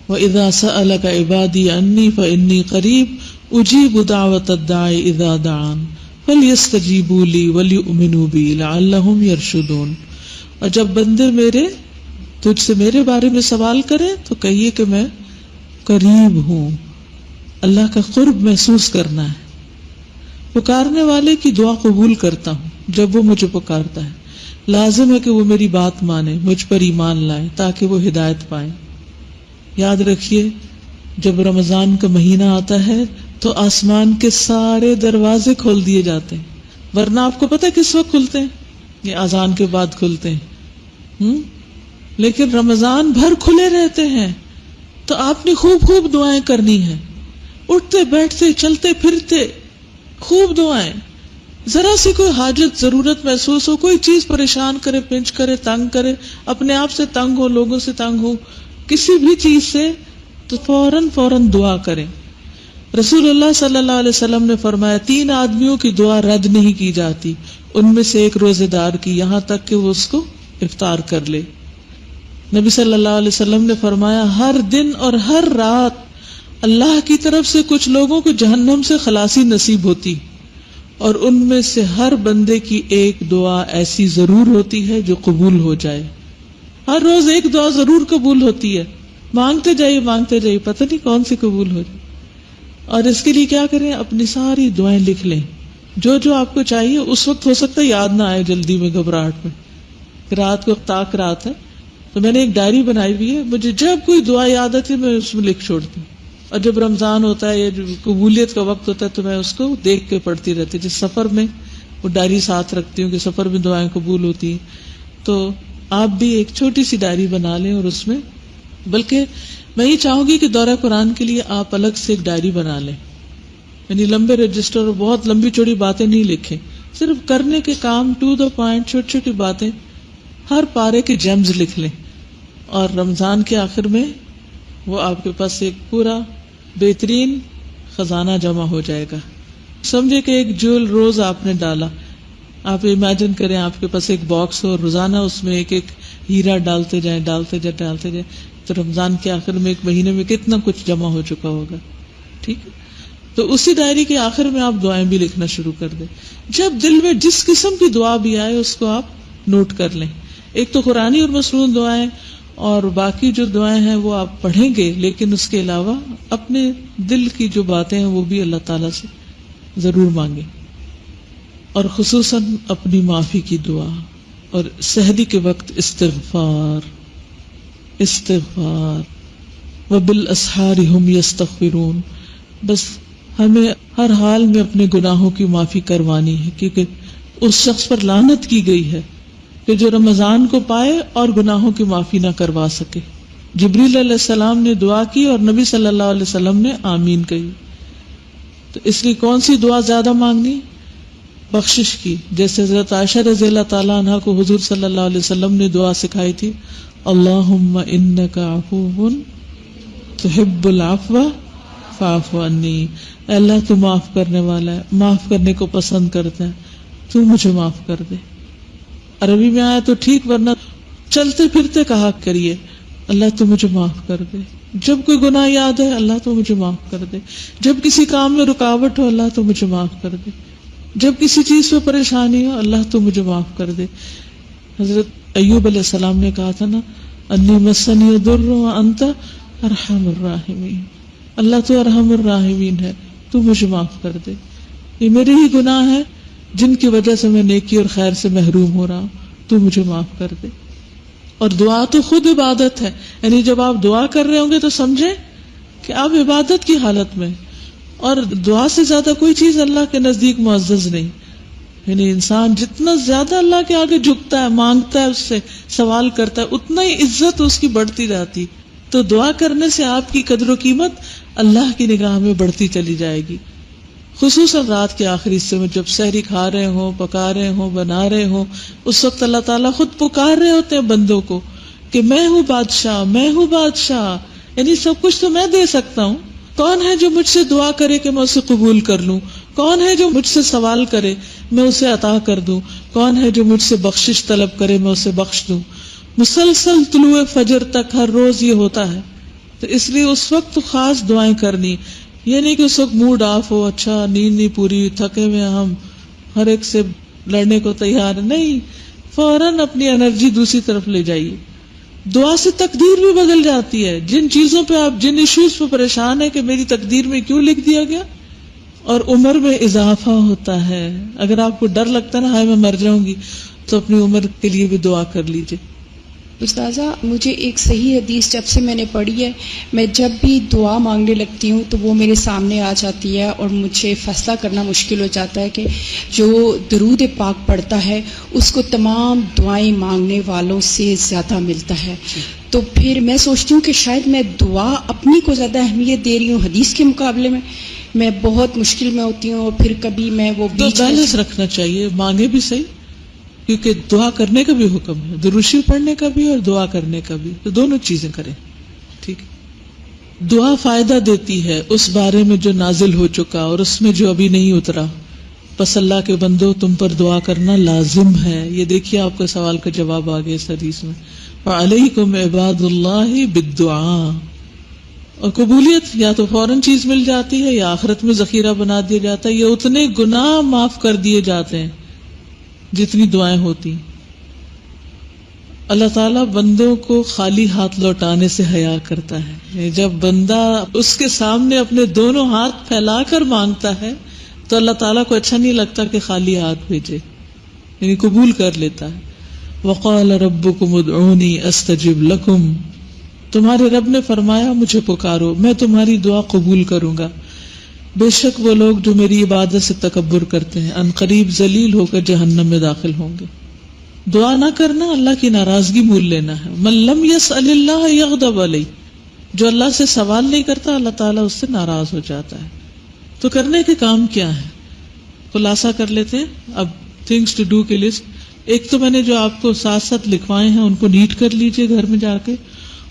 وَإِذَا سَأَلَكَ عِبَادِي عَنِّي فَإِنِّي قَرِيبٌ أُجِيبُ دَعْوَةَ الدَّاعِ إِذَا دَعَانِ فَلْيَسْتَجِيبُوا لِي وَلْيُؤْمِنُوا بِي لَعَلَّهُمْ يَرْشُدُونَ۔ اور جب بندے میرے تجھ سے میرے بارے میں سوال کریں تو کہیے کہ میں قریب ہوں۔ اللہ کا قرب محسوس کرنا ہے۔ پکارنے والے کی دعا قبول کرتا ہوں جب وہ مجھے پکارتا ہے، لازم ہے کہ وہ میری بات مانے، مجھ پر ایمان لائے تاکہ وہ ہدایت پائیں۔ یاد رکھیے جب رمضان کا مہینہ آتا ہے تو آسمان کے سارے دروازے کھول دیے جاتے ہیں، ورنہ آپ کو پتہ ہے کس وقت کھلتے ہیں؟ یہ اذان کے بعد کھلتے ہیں، لیکن رمضان بھر کھلے رہتے ہیں۔ تو آپ نے خوب خوب دعائیں کرنی ہیں، اٹھتے بیٹھتے چلتے پھرتے خوب دعائیں۔ ذرا سی کوئی حاجت ضرورت محسوس ہو، کوئی چیز پریشان کرے، پنچ کرے، تنگ کرے، اپنے آپ سے تنگ ہو، لوگوں سے تنگ ہو، کسی بھی چیز سے، تو فوراً دعا کریں۔ رسول اللہ صلی اللہ علیہ وسلم نے فرمایا 3 آدمیوں کی دعا رد نہیں کی جاتی، ان میں سے ایک روزے دار کی، یہاں تک کہ وہ اس کو افطار کر لے۔ نبی صلی اللہ علیہ وسلم نے فرمایا ہر دن اور ہر رات اللہ کی طرف سے کچھ لوگوں کو جہنم سے خلاصی نصیب ہوتی، اور ان میں سے ہر بندے کی ایک دعا ایسی ضرور ہوتی ہے جو قبول ہو جائے۔ ہر روز ایک دعا ضرور قبول ہوتی ہے، مانگتے جائیے، پتہ نہیں کون سی قبول ہو جائے۔ اور اس کے لیے کیا کریں؟ اپنی ساری دعائیں لکھ لیں، جو آپ کو چاہیے اس وقت ہو سکتا ہے یاد نہ آئے جلدی میں، گھبراہٹ میں، رات کو تاک رات ہے تو میں نے ایک ڈائری بنائی ہوئی ہے، مجھے جب کوئی دعا یاد آتی ہے میں اس میں لکھ چھوڑتی ہوں، اور جب رمضان ہوتا ہے یا جو قبولیت کا وقت ہوتا ہے تو میں اس کو دیکھ کے پڑھتی رہتی ہوں. جس سفر میں وہ ڈائری ساتھ رکھتی ہوں کہ سفر میں دعائیں قبول ہوتی ہیں. تو آپ بھی ایک چھوٹی سی ڈائری بنا لیں، اور اس میں بلکہ میں یہ چاہوں گی کہ دورہ قرآن کے لیے آپ الگ سے ایک ڈائری بنا لیں، یعنی لمبے رجسٹر اور بہت لمبی چوڑی باتیں نہیں لکھیں، صرف کرنے کے کام ٹو دا پوائنٹ، چھوٹی چھوٹی باتیں، ہر پارے کے جیمز لکھ لیں. اور رمضان کے آخر میں وہ آپ کے پاس ایک پورا بہترین خزانہ جمع ہو جائے گا. سمجھے کہ ایک جول روز آپ نے ڈالا، آپ امیجن کریں آپ کے پاس ایک باکس ہو، روزانہ اس میں ایک ایک ہیرا ڈالتے جائیں تو رمضان کے آخر میں ایک مہینے میں کتنا کچھ جمع ہو چکا ہوگا. ٹھیک ہے، تو اسی ڈائری کے آخر میں آپ دعائیں بھی لکھنا شروع کر دیں. جب دل میں جس قسم کی دعا بھی آئے اس کو آپ نوٹ کر لیں. ایک تو قرآنی اور مسنون دعائیں، اور باقی جو دعائیں ہیں وہ آپ پڑھیں گے، لیکن اس کے علاوہ اپنے دل کی جو باتیں ہیں وہ بھی اللہ تعالیٰ سے ضرور مانگیں. اور خصوصاً اپنی معافی کی دعا، اور سحری کے وقت استغفار وبالاسحار هم یستغفرون. بس ہمیں ہر حال میں اپنے گناہوں کی معافی کروانی ہے، کیونکہ اس شخص پر لعنت کی گئی ہے کہ جو رمضان کو پائے اور گناہوں کی معافی نہ کروا سکے. جبریل علیہ السلام نے دعا کی اور نبی صلی اللہ علیہ وسلم نے آمین کہی. تو اس لیے کون سی دعا زیادہ مانگنی؟ بخشش کی. جیسے حضرت عائشہ رضی اللہ تعالیٰ عنہ کو حضور صلی اللہ علیہ وسلم نے دعا سکھائی تھی، اللہم انک عفو تحب العفو فاعف عنی. اے اللہ تو معاف کرنے والا ہے، معاف کرنے کو پسند کرتا ہے، تو مجھے معاف کر دے. عربی میں آیا تو ٹھیک، ورنہ چلتے پھرتے کہا کریے اللہ تو مجھے معاف کر دے. جب کوئی گناہ یاد ہے اللہ تو مجھے معاف کر دے. جب کسی کام میں رکاوٹ ہو اللہ تو مجھے معاف کر دے. جب کسی چیز پہ پریشانی ہو اللہ تو مجھے معاف کر دے. حضرت ایوب علیہ السلام نے کہا تھا نا، انی مسنی الضر وانت ارحم الراحمین. اللہ تو ارحم الراحمین ہے، تو مجھے معاف کر دے. یہ میرے ہی گناہ ہے جن کی وجہ سے میں نیکی اور خیر سے محروم ہو رہا ہوں، تو مجھے معاف کر دے. اور دعا تو خود عبادت ہے، یعنی جب آپ دعا کر رہے ہوں گے تو سمجھیں کہ آپ عبادت کی حالت میں، اور دعا سے زیادہ کوئی چیز اللہ کے نزدیک معزز نہیں. یعنی انسان جتنا زیادہ اللہ کے آگے جھکتا ہے، مانگتا ہے، اس سے سوال کرتا ہے، اتنا ہی عزت اس کی بڑھتی جاتی. تو دعا کرنے سے آپ کی قدر و قیمت اللہ کی نگاہ میں بڑھتی چلی جائے گی. خصوصاً رات کے آخری حصے میں جب سحری کھا رہے ہوں، پکا رہے ہوں، بنا رہے ہوں، اس وقت اللہ تعالیٰ خود پکار رہے ہوتے ہیں بندوں کو کہ میں ہوں بادشاہ، میں ہوں بادشاہ، یعنی سب کچھ تو میں دے سکتا ہوں. کون ہے جو مجھ سے دعا کرے کہ میں اسے قبول کر لوں؟ کون ہے جو مجھ سے سوال کرے میں اسے عطا کر دوں؟ کون ہے جو مجھ سے بخشش طلب کرے میں اسے بخش دوں؟ مسلسل طلوع فجر تک ہر روز یہ ہوتا ہے. تو اس لیے اس وقت خاص دعائیں کرنی، یہ نہیں کہ اس وقت موڈ آف ہو، اچھا نیند نہیں پوری، تھکے ہوئے ہم ہر ایک سے لڑنے کو تیار نہیں، فوراً اپنی انرجی دوسری طرف لے جائیے. دعا سے تقدیر بھی بدل جاتی ہے. جن چیزوں پہ آپ، جن ایشوز پہ پریشان ہیں کہ میری تقدیر میں کیوں لکھ دیا گیا، اور عمر میں اضافہ ہوتا ہے. اگر آپ کو ڈر لگتا ہے نا ہائے میں مر جاؤں گی، تو اپنی عمر کے لیے بھی دعا کر لیجیے. استاذہ، مجھے ایک صحیح حدیث جب سے میں نے پڑھی ہے، میں جب بھی دعا مانگنے لگتی ہوں تو وہ میرے سامنے آ جاتی ہے، اور مجھے فیصلہ کرنا مشکل ہو جاتا ہے کہ جو درود پاک پڑھتا ہے اس کو تمام دعائیں مانگنے والوں سے زیادہ ملتا ہے. تو پھر میں سوچتی ہوں کہ شاید میں دعا اپنی کو زیادہ اہمیت دے رہی ہوں حدیث کے مقابلے میں بہت مشکل میں ہوتی ہوں، اور پھر کبھی میں وہ بیچ بیلنس رکھنا چاہیے، مانگے بھی صحیح، کیونکہ دعا کرنے کا بھی حکم ہے، درود شریف پڑھنے کا بھی اور دعا کرنے کا بھی، تو دونوں چیزیں کریں. ٹھیک ہے. دعا فائدہ دیتی ہے اس بارے میں جو نازل ہو چکا اور اس میں جو ابھی نہیں اترا. پس اللہ کے بندو تم پر دعا کرنا لازم ہے. یہ دیکھیے آپ کا سوال کا جواب آ گیا اس حدیث میں، وعلیکم عباد اللہ بالدعاء. اور قبولیت یا تو فوراً چیز مل جاتی ہے یا آخرت میں ذخیرہ بنا دیا جاتا ہے، یا اتنے گناہ معاف کر دیے جاتے ہیں جتنی دعائیں ہوتی. اللہ تعالیٰ بندوں کو خالی ہاتھ لوٹانے سے حیا کرتا ہے. جب بندہ اس کے سامنے اپنے دونوں ہاتھ پھیلا کر مانگتا ہے تو اللہ تعالیٰ کو اچھا نہیں لگتا کہ خالی ہاتھ بھیجے، یعنی قبول کر لیتا ہے. وقال ربکم ادعونی استجب لکم، تمہارے رب نے فرمایا مجھے پکارو میں تمہاری دعا قبول کروں گا. بے شک وہ لوگ جو میری عبادت سے تکبر کرتے ہیں ان قریب ذلیل ہو کر جہنم میں داخل ہوں گے. دعا نہ کرنا اللہ کی ناراضگی مول لینا ہے. من لم یسأل اللہ یغضب علیہ، جو اللہ سے سوال نہیں کرتا اللہ تعالیٰ اس سے ناراض ہو جاتا ہے. تو کرنے کے کام کیا ہے، خلاصہ کر لیتے ہیں. اب تھنگس ٹو ڈو کی لسٹ. ایک تو میں نے جو آپ کو ساتھ ساتھ لکھوائے ہیں ان کو نیٹ کر لیجئے گھر میں جا کے.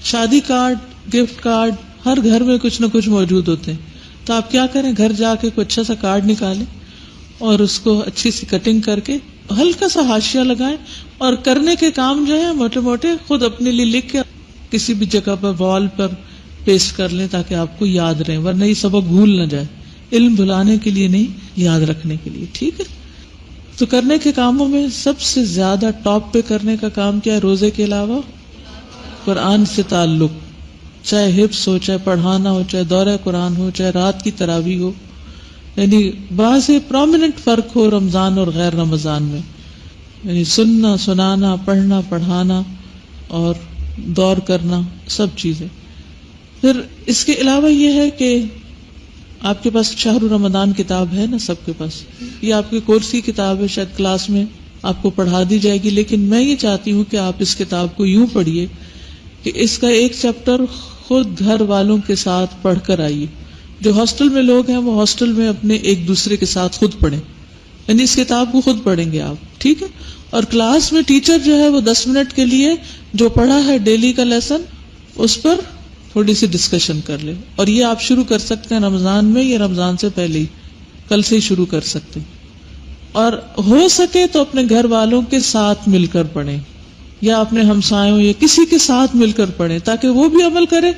شادی کارڈ، گفٹ کارڈ، ہر گھر میں کچھ نہ کچھ موجود ہوتے ہیں. تو آپ کیا کریں، گھر جا کے کوئی اچھا سا کارڈ نکالیں اور اس کو اچھی سی کٹنگ کر کے ہلکا سا حاشیہ لگائیں، اور کرنے کے کام جو ہے موٹے موٹے خود اپنے لیے لکھ کے کسی بھی جگہ پر وال پر پیسٹ کر لیں تاکہ آپ کو یاد رہے، ورنہ یہ سبق بھول نہ جائے. علم بھلانے کے لیے نہیں، یاد رکھنے کے لیے. ٹھیک ہے. تو کرنے کے کاموں میں سب سے زیادہ ٹاپ پہ کرنے کا کام کیا ہے؟ روزے کے علاوہ قرآن سے تعلق، چاہے حفظ ہو، چاہے پڑھانا ہو، چاہے دورہ قرآن ہو، چاہے رات کی تراویح ہو. یعنی بعض پرومیننٹ فرق ہو رمضان اور غیر رمضان میں، یعنی سننا، سنانا، پڑھنا، پڑھانا اور دور کرنا، سب چیزیں. پھر اس کے علاوہ یہ ہے کہ آپ کے پاس شہر رمضان کتاب ہے نا، سب کے پاس. یہ آپ کی کورس کی کتاب ہے، شاید کلاس میں آپ کو پڑھا دی جائے گی، لیکن میں یہ چاہتی ہوں کہ آپ اس کتاب کو یوں پڑھیے کہ اس کا ایک چیپٹر خود گھر والوں کے ساتھ پڑھ کر آئیے. جو ہاسٹل میں لوگ ہیں وہ ہاسٹل میں اپنے ایک دوسرے کے ساتھ خود پڑھیں، یعنی اس کتاب کو خود پڑھیں گے آپ. ٹھیک ہے. اور کلاس میں ٹیچر جو ہے وہ 10 منٹ کے لیے جو پڑھا ہے ڈیلی کا لیسن اس پر تھوڑی سی ڈسکشن کر لے. اور یہ آپ شروع کر سکتے ہیں رمضان میں یا رمضان سے پہلے ہی، کل سے ہی شروع کر سکتے ہیں. اور ہو سکے تو اپنے گھر والوں کے ساتھ مل کر پڑھیں، یا اپنے ہمسایوں یا کسی کے ساتھ مل کر پڑھیں تاکہ وہ بھی عمل کرے،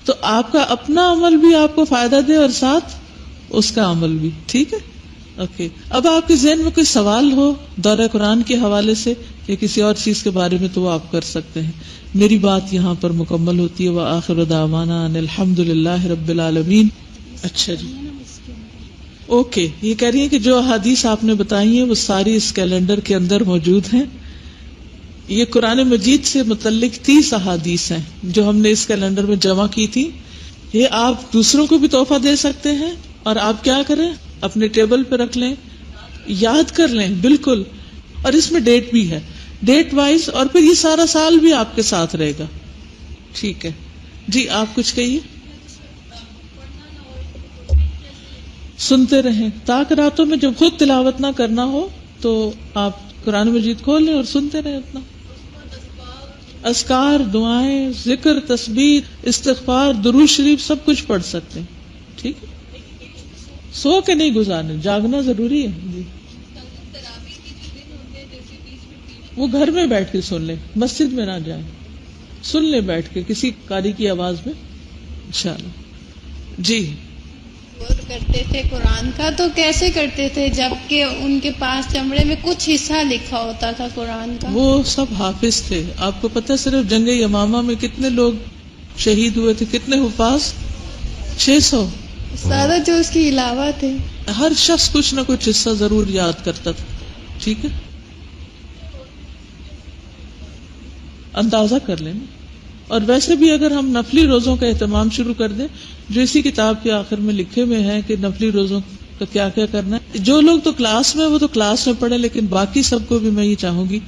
تو آپ کا اپنا عمل بھی آپ کو فائدہ دے اور ساتھ اس کا عمل بھی. ٹھیک ہے. اوکے. اب آپ کے ذہن میں کوئی سوال ہو دورہ قرآن کے حوالے سے یا کسی اور چیز کے بارے میں تو وہ آپ کر سکتے ہیں. میری بات یہاں پر مکمل ہوتی ہے. وآخر دعوانا ان الحمد للہ رب العالمین. اچھا جی، اوکے. یہ کہہ رہی ہیں کہ جو احادیث آپ نے بتائی ہیں وہ ساری اس کیلنڈر کے اندر موجود ہیں. یہ قرآن مجید سے متعلق 30 احادیث ہیں جو ہم نے اس کیلنڈر میں جمع کی تھی. یہ آپ دوسروں کو بھی تحفہ دے سکتے ہیں، اور آپ کیا کریں، اپنے ٹیبل پہ رکھ لیں، یاد کر لیں بالکل. اور اس میں ڈیٹ بھی ہے، ڈیٹ وائز، اور پھر یہ سارا سال بھی آپ کے ساتھ رہے گا. ٹھیک ہے جی. آپ کچھ کہیے. سنتے رہیں تاکہ راتوں میں جب خود تلاوت نہ کرنا ہو تو آپ قرآن مجید کھول لیں اور سنتے رہیں. اپنا اذکار، دعائیں، ذکر، تسبیح، استغفار، درود شریف سب کچھ پڑھ سکتے ہیں. ٹھیک ہے. سو کے نہیں گزارنے، جاگنا ضروری ہے. جی. وہ گھر میں بیٹھ کے سن لیں، مسجد میں نہ جائیں، سن لیں بیٹھ کے کسی قاری کی آواز میں انشاءاللہ. جی. کرتے تھے قرآن کا تو کیسے کرتے تھے جبکہ ان کے پاس چمڑے میں کچھ حصہ لکھا ہوتا تھا قرآن کا؟ وہ سب حافظ تھے. آپ کو پتہ صرف جنگ یمامہ میں کتنے لوگ شہید ہوئے تھے، کتنے حفاظ؟ 600. سارا جو اس کے علاوہ تھے. ہر شخص کچھ نہ کچھ حصہ ضرور یاد کرتا تھا. ٹھیک ہے. اندازہ کر لیں. اور ویسے بھی اگر ہم نفلی روزوں کا اہتمام شروع کر دیں، جو اسی کتاب کے آخر میں لکھے ہوئے ہیں کہ نفلی روزوں کا کیا کیا کرنا ہے. جو لوگ تو کلاس میں وہ تو کلاس میں پڑھیں، لیکن باقی سب کو بھی میں یہ چاہوں گی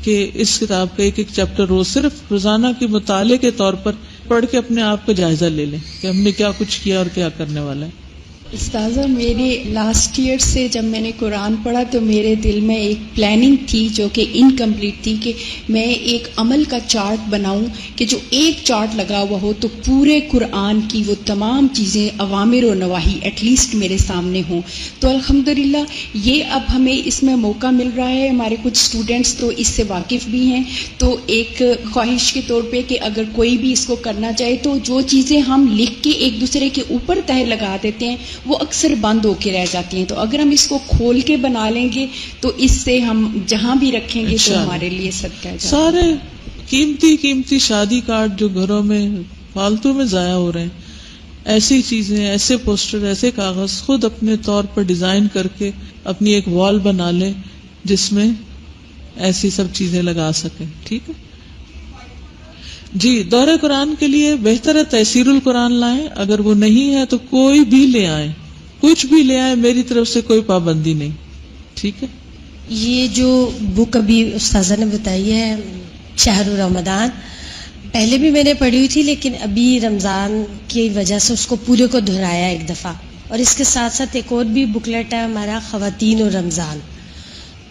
کہ اس کتاب کا ایک ایک چیپٹر روز صرف روزانہ کے مطالعے کے طور پر پڑھ کے اپنے آپ کا جائزہ لے لیں کہ ہم نے کیا کچھ کیا اور کیا کرنے والا ہے. استاذہ میرے لاسٹ ایئر سے جب میں نے قرآن پڑھا تو میرے دل میں ایک پلاننگ تھی جو کہ انکمپلیٹ تھی کہ میں ایک عمل کا چارٹ بناؤں کہ جو ایک چارٹ لگا ہوا ہو تو پورے قرآن کی وہ تمام چیزیں اوامر و نواہی ایٹ لیسٹ میرے سامنے ہوں. تو الحمدللہ یہ اب ہمیں اس میں موقع مل رہا ہے. ہمارے کچھ اسٹوڈینٹس تو اس سے واقف بھی ہیں. تو ایک خواہش کے طور پہ کہ اگر کوئی بھی اس کو کرنا چاہے تو جو چیزیں ہم لکھ کے ایک دوسرے کے اوپر تہ لگا دیتے ہیں وہ اکثر بند ہو کے رہ جاتی ہیں. تو اگر ہم اس کو کھول کے بنا لیں گے تو اس سے ہم جہاں بھی رکھیں گے تو ہمارے لیے صدقہ جاریہ. سارے قیمتی شادی کارڈ جو گھروں میں فالتو میں ضائع ہو رہے ہیں، ایسی چیزیں، ایسے پوسٹر، ایسے کاغذ خود اپنے طور پر ڈیزائن کر کے اپنی ایک وال بنا لیں جس میں ایسی سب چیزیں لگا سکیں. ٹھیک ہے جی. دورہ قرآن کے لیے بہتر ہے تیسیر القرآن لائیں، اگر وہ نہیں ہے تو کوئی بھی لے آئیں، کچھ بھی لے آئیں، میری طرف سے کوئی پابندی نہیں. ٹھیک ہے. یہ جو بک ابھی استاذہ نے بتائی ہے شہر رمضان، پہلے بھی میں نے پڑھی ہوئی تھی، لیکن ابھی رمضان کی وجہ سے اس کو پورے کو دہرایا ایک دفعہ. اور اس کے ساتھ ساتھ ایک اور بھی بکلیٹ ہے ہمارا خواتین اور رمضان.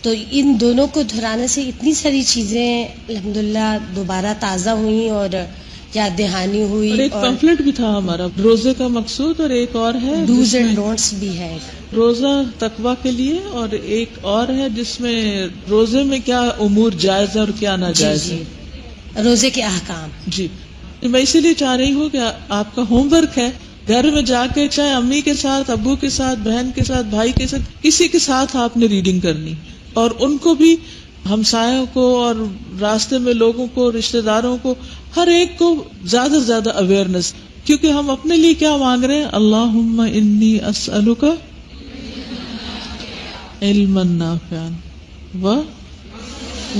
تو ان دونوں کو دہرانے سے اتنی ساری چیزیں الحمدللہ دوبارہ تازہ ہوئیں اور یاد دہانی ہوئی. اور ایک پمفلٹ بھی تھا ہمارا روزے کا مقصود، اور ایک اور ہے ڈوز اینڈ ڈونٹس بھی ہے، روزہ تقویٰ کے لیے، اور ایک اور ہے جس میں روزے میں کیا امور جائز ہے اور کیا ناجائز ہے. روزے کے احکام. جی. میں اسی لیے چاہ رہی ہوں کہ آپ کا ہوم ورک ہے گھر میں جا کے، چاہے امی کے ساتھ، ابو کے ساتھ، بہن کے ساتھ، بھائی کے ساتھ، کسی کے ساتھ آپ نے ریڈنگ کرنی، اور ان کو بھی، ہمسایوں کو اور راستے میں لوگوں کو، رشتہ داروں کو، ہر ایک کو زیادہ سے زیادہ اویئرنیس. کیونکہ ہم اپنے لیے کیا مانگ رہے ہیں؟ اللہم انی اسألک علما نافعا و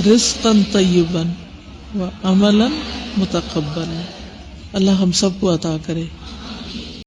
رزقا طیبا و عملا متقبلا. اللہ ہم سب کو عطا کرے